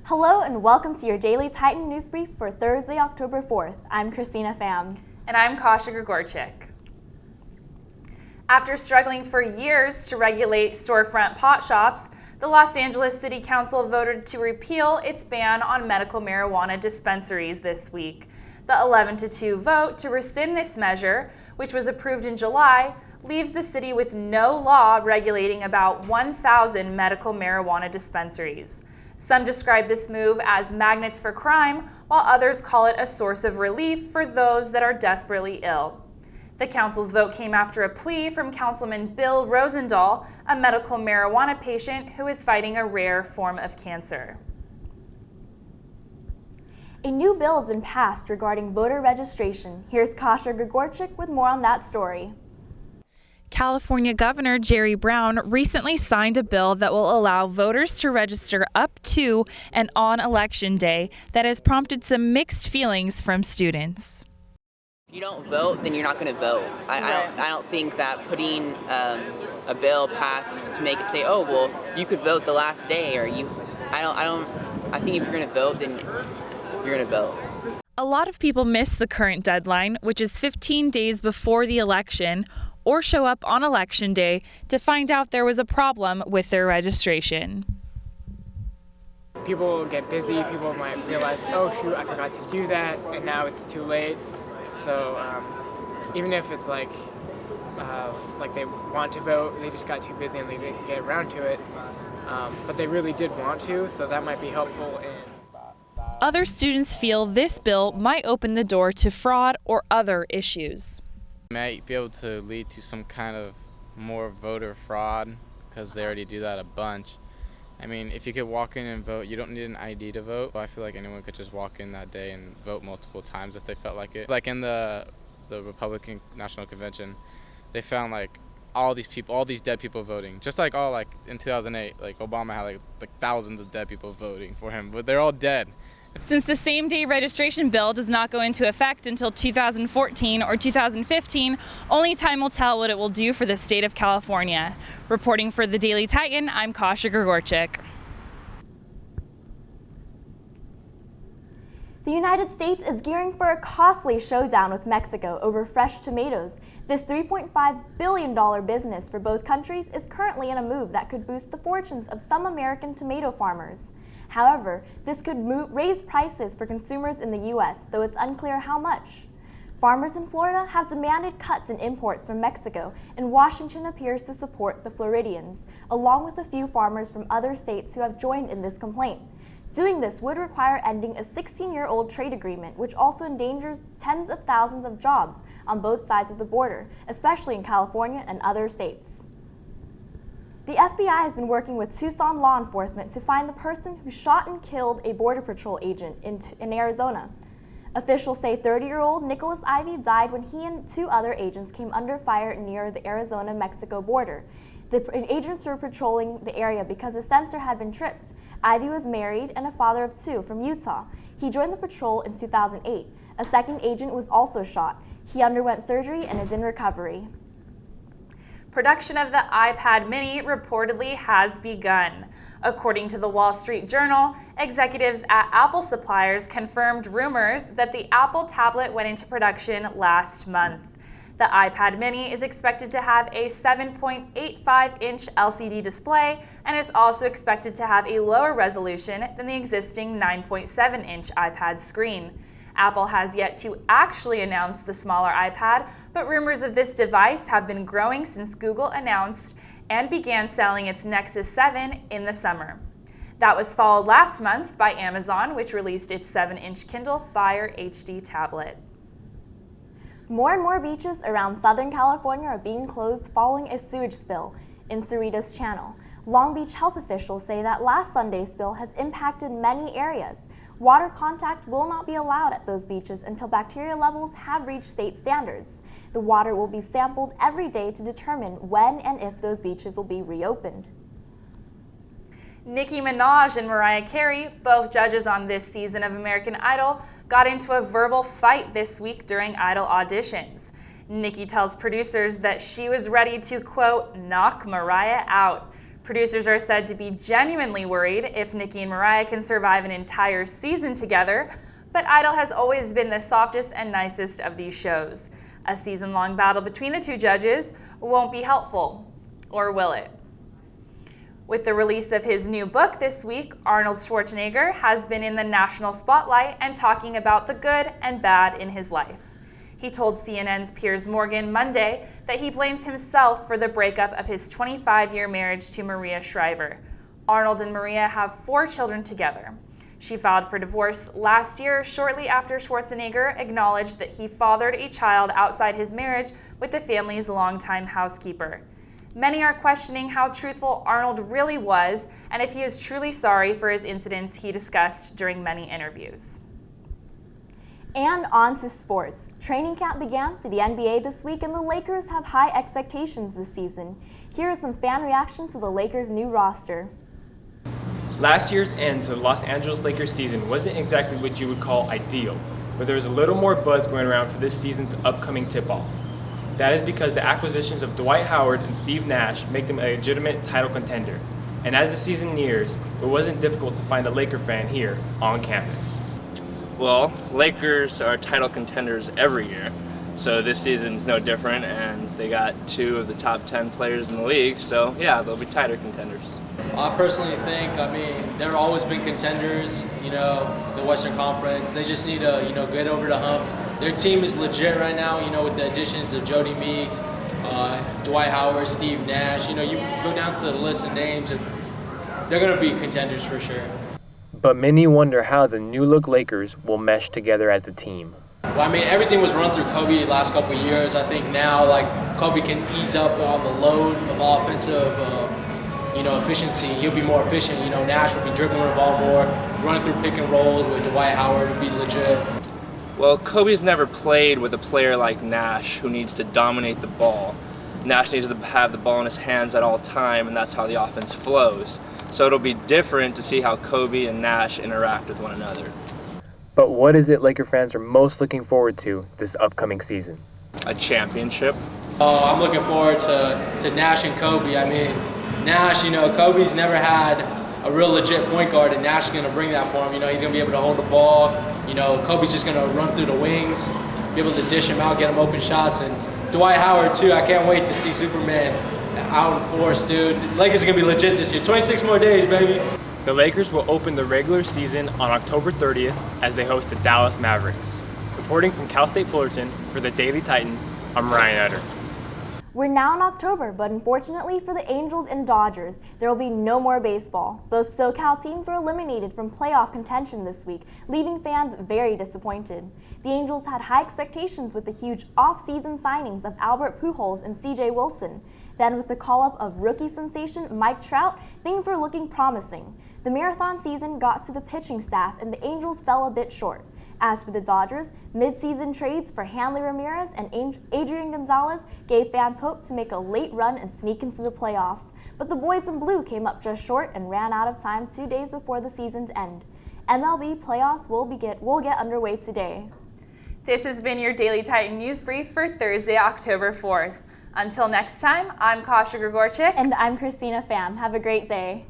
Hello and welcome to your Daily Titan News Brief for Thursday, October 4th. I'm Christina Pham. And I'm Kasia Gregorczyk. After struggling for years to regulate storefront pot shops, the Los Angeles City Council voted to repeal its ban on medical marijuana dispensaries this week. The 11-2 vote to rescind this measure, which was approved in July, leaves the city with no law regulating about 1,000 medical marijuana dispensaries. Some describe this move as magnets for crime, while others call it a source of relief for those that are desperately ill. The council's vote came after a plea from Councilman Bill Rosendahl, a medical marijuana patient who is fighting a rare form of cancer. A new bill has been passed regarding voter registration. Here's Kasia Gregorczyk with more on that story. California Governor Jerry Brown recently signed a bill that will allow voters to register up to and on Election Day that has prompted some mixed feelings from students. If you don't vote, then you're not going to vote. I don't think that putting a bill passed to make it say, oh, well, you could vote the last day, or I think if you're going to vote, then you're going to vote. A lot of people miss the current deadline, which is 15 days before the election, or show up on Election Day to find out there was a problem with their registration. People get busy, people might realize, oh shoot, I forgot to do that, and now it's too late. So even if it's like they want to vote, they just got too busy and they didn't get around to it, but they really did want to, so that might be helpful. Other students feel this bill might open the door to fraud or other issues. Might be able to lead to some kind of more voter fraud because they already do that a bunch. I mean, if you could walk in and vote, you don't need an ID to vote. But I feel like anyone could just walk in that day and vote multiple times if they felt like it. Like in the Republican National Convention, they found like all these dead people voting. Just like in 2008, like Obama had like thousands of dead people voting for him, but they're all dead. Since the same-day registration bill does not go into effect until 2014 or 2015, only time will tell what it will do for the state of California. Reporting for the Daily Titan, I'm Kasia Gregorczyk. The United States is gearing for a costly showdown with Mexico over fresh tomatoes. This $3.5 billion business for both countries is currently in a move that could boost the fortunes of some American tomato farmers. However, this could raise prices for consumers in the U.S., though it's unclear how much. Farmers in Florida have demanded cuts in imports from Mexico, and Washington appears to support the Floridians, along with a few farmers from other states who have joined in this complaint. Doing this would require ending a 16-year-old trade agreement, which also endangers tens of thousands of jobs on both sides of the border, especially in California and other states. The FBI has been working with Tucson law enforcement to find the person who shot and killed a Border Patrol agent in Arizona. Officials say 30-year-old Nicholas Ivy died when he and two other agents came under fire near the Arizona-Mexico border. The agents were patrolling the area because a sensor had been tripped. Ivy was married and a father of two from Utah. He joined the patrol in 2008. A second agent was also shot. He underwent surgery and is in recovery. Production of the iPad mini reportedly has begun. According to the Wall Street Journal, executives at Apple suppliers confirmed rumors that the Apple tablet went into production last month. The iPad mini is expected to have a 7.85-inch LCD display and is also expected to have a lower resolution than the existing 9.7-inch iPad screen. Apple has yet to actually announce the smaller iPad, but rumors of this device have been growing since Google announced and began selling its Nexus 7 in the summer. That was followed last month by Amazon, which released its 7-inch Kindle Fire HD tablet. More and more beaches around Southern California are being closed following a sewage spill in Cerritos Channel. Long Beach health officials say that last Sunday's spill has impacted many areas. Water contact will not be allowed at those beaches until bacteria levels have reached state standards. The water will be sampled every day to determine when and if those beaches will be reopened. Nicki Minaj and Mariah Carey, both judges on this season of American Idol, got into a verbal fight this week during Idol auditions. Nicki tells producers that she was ready to, quote, knock Mariah out. Producers are said to be genuinely worried if Nikki and Mariah can survive an entire season together, but Idol has always been the softest and nicest of these shows. A season-long battle between the two judges won't be helpful, or will it? With the release of his new book this week, Arnold Schwarzenegger has been in the national spotlight and talking about the good and bad in his life. He told CNN's Piers Morgan Monday that he blames himself for the breakup of his 25-year marriage to Maria Shriver. Arnold and Maria have 4 children together. She filed for divorce last year, shortly after Schwarzenegger acknowledged that he fathered a child outside his marriage with the family's longtime housekeeper. Many are questioning how truthful Arnold really was and if he is truly sorry for his incidents he discussed during many interviews. And on to sports. Training camp began for the NBA this week, and the Lakers have high expectations this season. Here is some fan reaction to the Lakers' new roster. Last year's end to the Los Angeles Lakers season wasn't exactly what you would call ideal, but there was a little more buzz going around for this season's upcoming tip-off. That is because the acquisitions of Dwight Howard and Steve Nash make them a legitimate title contender. And as the season nears, it wasn't difficult to find a Laker fan here on campus. Well, Lakers are title contenders every year, so this season's no different, and they got 2 of the top 10 players in the league, so yeah, they'll be title contenders. I personally think, they've always been contenders, the Western Conference. They just need to, get over the hump. Their team is legit right now, with the additions of Jody Meeks, Dwight Howard, Steve Nash. You go down to the list of names, and they're going to be contenders for sure. But many wonder how the new-look Lakers will mesh together as a team. Well, everything was run through Kobe the last couple of years. I think now, Kobe can ease up on the load of offensive, efficiency. He'll be more efficient. Nash will be dribbling the ball more, running through pick and rolls with Dwight Howard will be legit. Well, Kobe's never played with a player like Nash who needs to dominate the ball. Nash needs to have the ball in his hands at all time, and that's how the offense flows. So it'll be different to see how Kobe and Nash interact with one another. But what is it Laker fans are most looking forward to this upcoming season? A championship. I'm looking forward to Nash and Kobe. Nash, Kobe's never had a real legit point guard, and Nash is going to bring that for him. He's going to be able to hold the ball. Kobe's just going to run through the wings, be able to dish him out, get him open shots. And Dwight Howard, too. I can't wait to see Superman out in force, dude. Lakers are going to be legit this year. 26 more days, baby. The Lakers will open the regular season on October 30th as they host the Dallas Mavericks. Reporting from Cal State Fullerton for the Daily Titan, I'm Ryan Utter. We're now in October, but unfortunately for the Angels and Dodgers, there will be no more baseball. Both SoCal teams were eliminated from playoff contention this week, leaving fans very disappointed. The Angels had high expectations with the huge off-season signings of Albert Pujols and C.J. Wilson. Then with the call-up of rookie sensation Mike Trout, things were looking promising. The marathon season got to the pitching staff and the Angels fell a bit short. As for the Dodgers, mid-season trades for Hanley Ramirez and Adrian Gonzalez gave fans hope to make a late run and sneak into the playoffs. But the boys in blue came up just short and ran out of time 2 days before the season's end. MLB playoffs will get underway today. This has been your Daily Titan News Brief for Thursday, October 4th. Until next time, I'm Kasia Gregorczyk. And I'm Christina Pham. Have a great day.